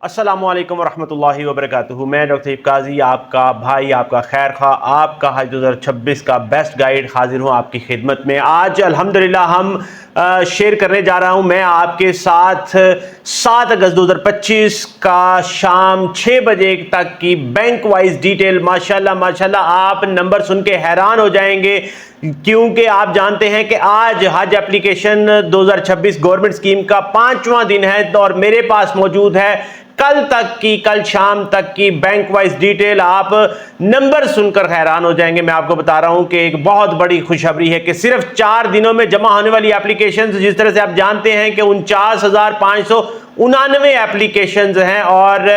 अस्सलामु अलैकुम वरहमतुल्लाहि वबरकातुहू। मैं डॉक्टर काजी आपका भाई, आपका खैर खा, आपका हज 2026 का बेस्ट गाइड हाजिर हूँ आपकी खिदमत में। आज अल्हम्दुलिल्लाह हम शेयर करने जा रहा हूँ मैं आपके साथ 7 अगस्त 2025 का शाम 6 बजे तक की बैंक वाइज डिटेल। माशाल्लाह माशाल्लाह, आप नंबर सुन के हैरान हो जाएंगे, क्योंकि आप जानते हैं कि आज हज एप्लीकेशन 2026 गवर्नमेंट स्कीम का 5वां दिन है और मेरे पास मौजूद है कल शाम तक की बैंक वाइज डिटेल। आप नंबर सुनकर हैरान हो जाएंगे। मैं आपको बता रहा हूं कि एक बहुत बड़ी खुशखबरी है कि सिर्फ 4 दिनों में जमा होने वाली एप्लीकेशंस, जिस तरह से आप जानते हैं कि 49,599 एप्लीकेशंस हैं, और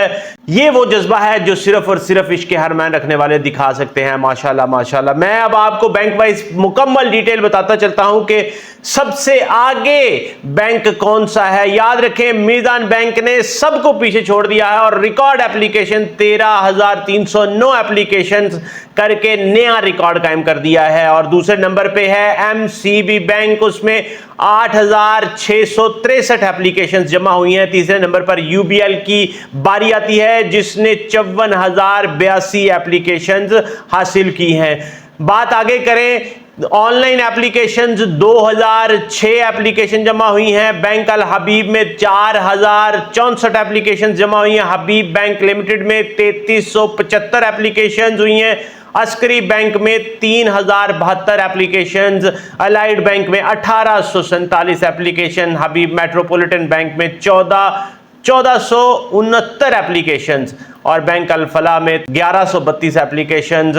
ये वो जज्बा है जो सिर्फ और सिर्फ इश्क हरमैन रखने वाले दिखा सकते हैं। माशाल्लाह माशाल्लाह। मैं अब आपको बैंक वाइज मुकम्मल डिटेल बताता चलता हूं कि सबसे आगे बैंक कौन सा है। याद रखें, मीज़ान बैंक ने सबको पीछे छोड़ दिया है और रिकॉर्ड एप्लीकेशन 13,309 एप्लीकेशंस करके नया रिकॉर्ड कायम कर दिया है। और दूसरे नंबर पे है एमसीबी बैंक, उसमें 8,663 एप्लीकेशंस जमा हुई हैं। तीसरे नंबर पर यूबीएल की बारी आती है, जिसने 54,082 एप्लीकेशंस हासिल की हैं। बात आगे करें, ऑनलाइन एप्लीकेशंस 2006 एप्लीकेशन जमा हुई हैं। बैंक अल हबीब में 4,064 एप्लीकेशन जमा हुई हैं। हबीब बैंक लिमिटेड में 3,375 एप्लीकेशन हुई हैं। अस्करी बैंक में 3,072 एप्लीकेशंस, अलाइड बैंक में 1,847 एप्लीकेशन, हबीब मेट्रोपॉलिटन बैंक में 1,469 एप्लीकेशंस और बैंक अल फलाह में 1,132 एप्लीकेशंस,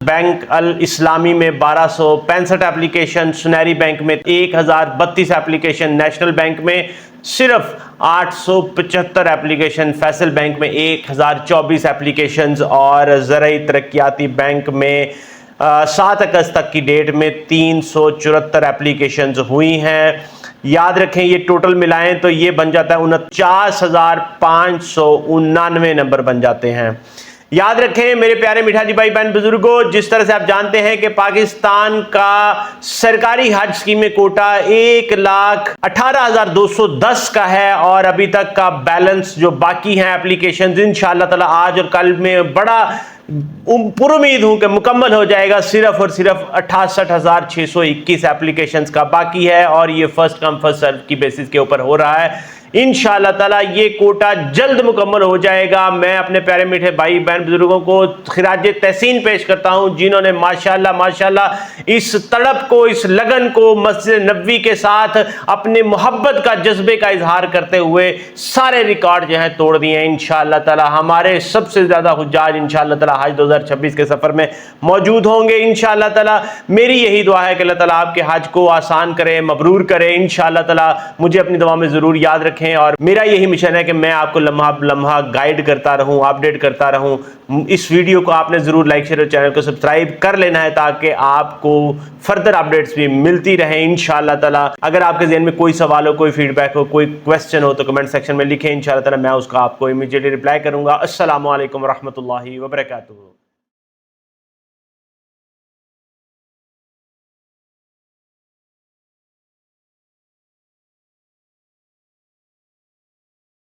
बैंक अल इस्लामी में 1,265 एप्लीकेशन, सुनहरी बैंक में 1,032 एप्लीकेशन, नेशनल बैंक में सिर्फ 875 एप्लीकेशन, फैसल बैंक में 1,024 एप्लीकेशंस और ज़राई तरक्याती बैंक में 7 अगस्त तक की डेट में 374 एप्लीकेशंस हुई हैं। याद रखें, ये टोटल मिलाएं तो ये बन जाता है 49,599 नंबर बन जाते हैं। याद रखें मेरे प्यारे मिठाजी भाई बहन बुजुर्गों, जिस तरह से आप जानते हैं कि पाकिस्तान का सरकारी हज स्कीम में कोटा 1,18,210 का है और अभी तक का बैलेंस जो बाकी है एप्लीकेशन, इंशाअल्लाह ताला आज और कल में बड़ा पुरुमीद हूं कि मुकम्मल हो जाएगा। सिर्फ और सिर्फ 68,621 एप्लीकेशंस का बाकी है और ये फर्स्ट कम फर्स्ट सर्व की बेसिस के ऊपर हो रहा है। इंशाअल्लाह ताला ये कोटा जल्द मुकम्मल हो जाएगा। मैं अपने प्यारे मीठे भाई बहन बुजुर्गों को खिराज तहसीन पेश करता हूं, जिन्होंने माशाल्लाह माशाल्लाह इस तड़प को, इस लगन को मस्जिद नबवी के साथ अपने मोहब्बत का जज्बे का इजहार करते हुए सारे रिकॉर्ड जो है तोड़ दिए हैं। इंशाअल्लाह ताला हमारे सबसे ज्यादा हुज्जाज इंशाअल्लाह ताला हज 2026 के सफर में मौजूद होंगे। इंशाअल्लाह ताला मेरी यही दुआ है कि अल्लाह ताला आपके हज को आसान करे, मबरूर करे। इंशाअल्लाह ताला मुझे अपनी दुआ में जरूर याद रखें और मेरा यही मिशन है कि मैं आपको लम्हा लम्हा गाइड करता रहूं, अपडेट करता रहूं। इस वीडियो को आपने जरूर लाइक शेयर और चैनल को सब्सक्राइब कर लेना है ताकि आपको फर्दर अपडेट्स भी मिलती रहे इंशाअल्लाह ताला। अगर आपके ज़हन में कोई सवाल हो, कोई फीडबैक हो, कोई क्वेश्चन हो तो कमेंट सेक्शन में लिखें। इंशाअल्लाह ताला मैं उसका आपको इमीडिएटली रिप्लाई करूंगा। अस्सलामु अलैकुम रहमतुल्लाहि व बरकातुहू।